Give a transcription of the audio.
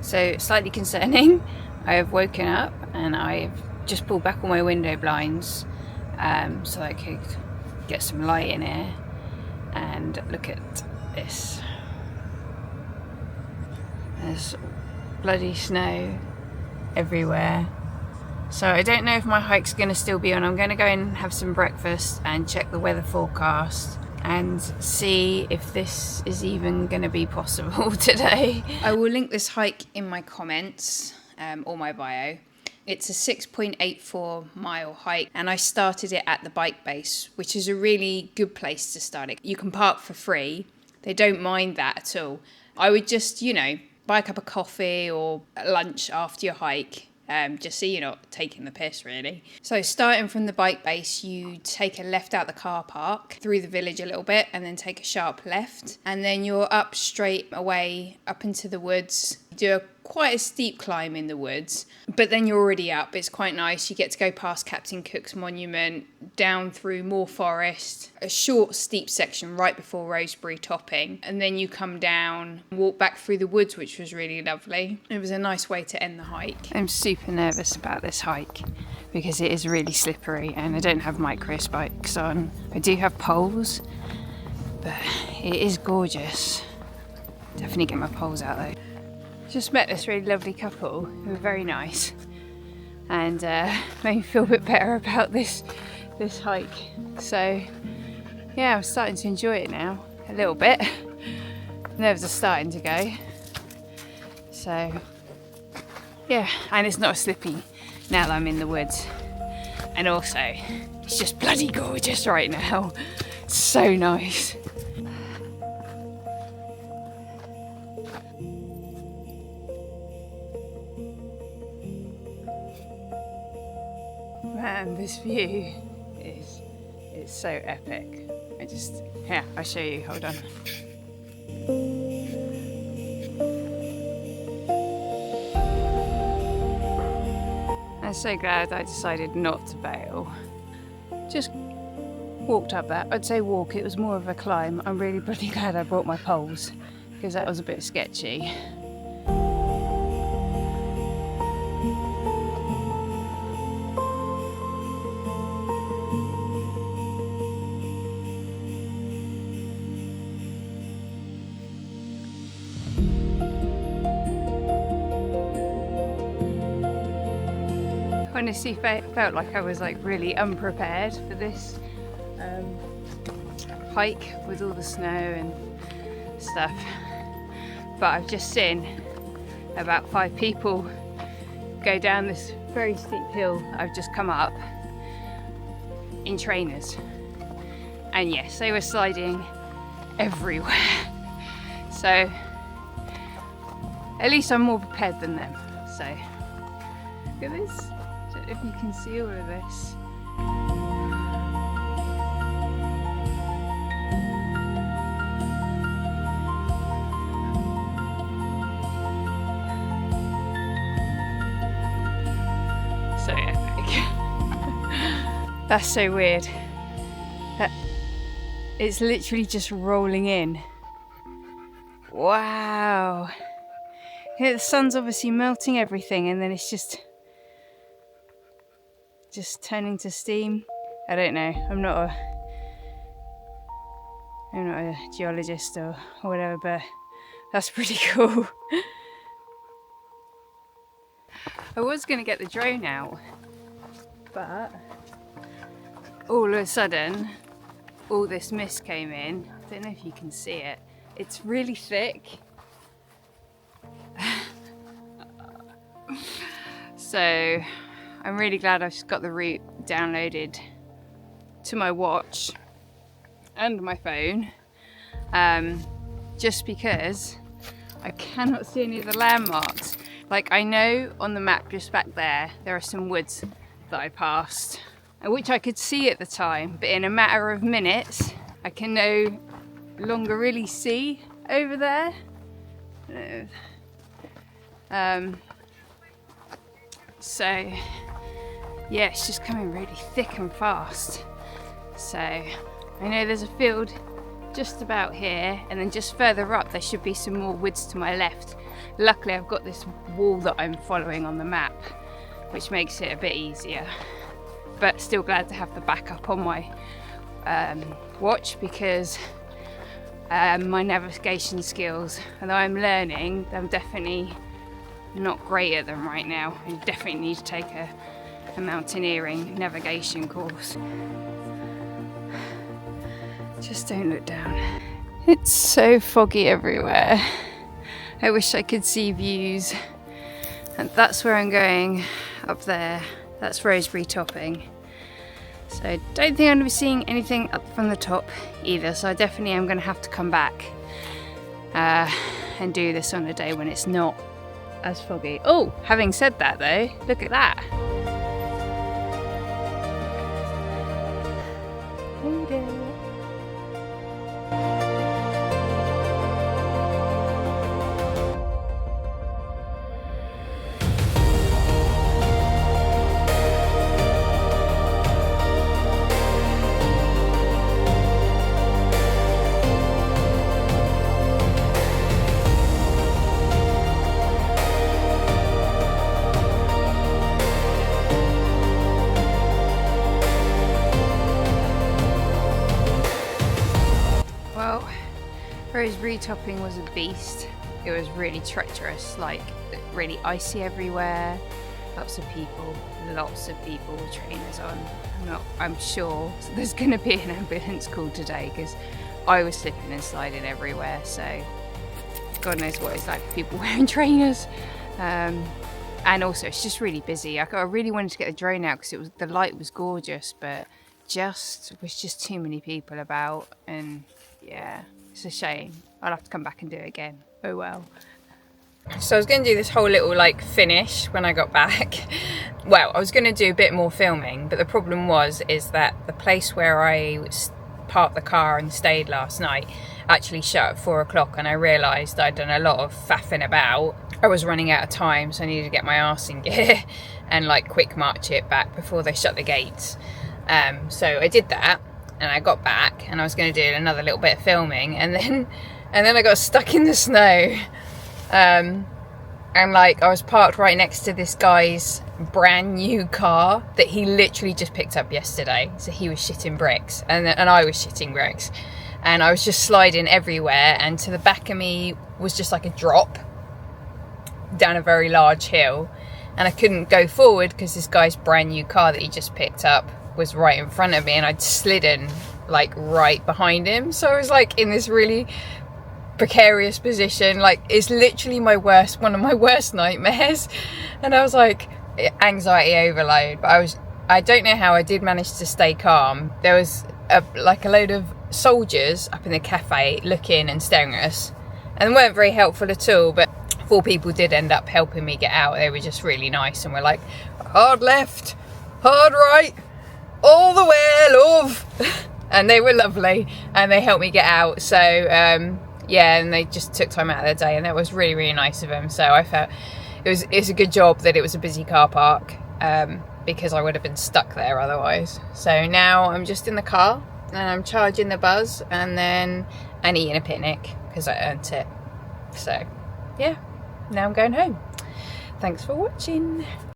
So slightly concerning. I have woken up and I've just pulled back all my window blinds so I could get some light in here, and look at this. There's bloody snow everywhere. So I don't know if my hike's going to still be on. I'm going to go and have some breakfast and check the weather forecast and see if this is even going to be possible today. I will link this hike in my comments or my bio. It's a 6.84 mile hike, and I started it at the bike base, which is a really good place to start it. You can park for free. They don't mind that at all. I would just, buy a cup of coffee or lunch after your hike, just so you're not taking the piss, really. So starting from the bike base, you take a left out the car park, through the village a little bit, and then take a sharp left. And then you're up straight away, up into the woods. You do quite a steep climb in the woods, but then you're already up. It's quite nice. You get to go past Captain Cook's monument, down through more forest, a short steep section right before Roseberry Topping, and then you come down, walk back through the woods, which was really lovely. It was a nice way to end the hike. I'm super nervous about this hike because it is really slippery and I don't have micro spikes on. I do have poles, but it is gorgeous. Definitely get my poles out though. Just met this really lovely couple who were very nice, and made me feel a bit better about this hike. So yeah, I'm starting to enjoy it now a little bit. Nerves are starting to go. So yeah, and it's not as slippy now that I'm in the woods. And also, it's just bloody gorgeous right now. It's so nice. Man, this view is so epic. I'll show you, hold on. I'm so glad I decided not to bail. Just walked up that. I'd say walk, it was more of a climb. I'm really bloody glad I brought my poles because that was a bit sketchy. Honestly felt like I was really unprepared for this hike with all the snow and stuff, but I've just seen about 5 people go down this very steep hill I've just come up in trainers, and yes, they were sliding everywhere. So at least I'm more prepared than them. So look at this. If you can see all of this. So epic. That's so weird. It's literally just rolling in. Wow. Yeah, the sun's obviously melting everything, and then it's just turning to steam. I don't know. I'm not a geologist or whatever, but that's pretty cool. I was going to get the drone out, but all of a sudden, all this mist came in. I don't know if you can see it. It's really thick. So I'm really glad I've just got the route downloaded to my watch and my phone, just because I cannot see any of the landmarks. I know on the map just back there are some woods that I passed, which I could see at the time, but in a matter of minutes I can no longer really see over there. So yeah, it's just coming really thick and fast. So I know there's a field just about here, and then just further up there should be some more woods to my left. Luckily I've got this wall that I'm following on the map, which makes it a bit easier, but still glad to have the backup on my watch, because my navigation skills, although I'm learning, I'm definitely not great at them right now. I definitely need to take a mountaineering navigation course. Just don't look down. It's so foggy everywhere. I wish I could see views. And that's where I'm going, up there. That's Roseberry Topping. So I don't think I'm going to be seeing anything up from the top either, so I definitely am going to have to come back and do this on a day when it's not as foggy. Oh, having said that though, look at that. Made it. Well, Roseberry Topping was a beast. It was really treacherous, like really icy everywhere. Lots of people with trainers on. I'm sure there's going to be an ambulance call today, because I was slipping and sliding everywhere. So God knows what it's like for people wearing trainers. And also it's just really busy. I really wanted to get the drone out because the light was gorgeous, but was just too many people about, and yeah, it's a shame. I'll have to come back and do it again. Oh well. So I was going to do this whole little like finish when I got back. Well, I was going to do a bit more filming, but the problem is that the place where I parked the car and stayed last night actually shut at 4 o'clock, and I realised I'd done a lot of faffing about. I was running out of time, so I needed to get my arse in gear and like quick march it back before they shut the gates. So I did that, and I got back, and I was going to do another little bit of filming, and then I got stuck in the snow. And like I was parked right next to this guy's brand new car that he literally just picked up yesterday. So he was shitting bricks, and I was shitting bricks, and I was just sliding everywhere, and to the back of me was just like a drop down a very large hill, and I couldn't go forward because this guy's brand new car that he just picked up was right in front of me, and I'd slidden like right behind him. So I was like in this really precarious position. Like, it's literally one of my worst nightmares, and I was like anxiety overload. But I don't know how I did manage to stay calm. There was a load of soldiers up in the cafe looking and staring at us, and they weren't very helpful at all, but 4 people did end up helping me get out. They were just really nice, and were like, hard left, hard right, all the way, love. And they were lovely, and they helped me get out. So yeah, and they just took time out of their day, and that was really, really nice of them. So I felt it's a good job that it was a busy car park, because I would have been stuck there otherwise. So now I'm just in the car, and I'm charging the buzz, and eating a picnic because I earned it. So yeah, now I'm going home. Thanks for watching.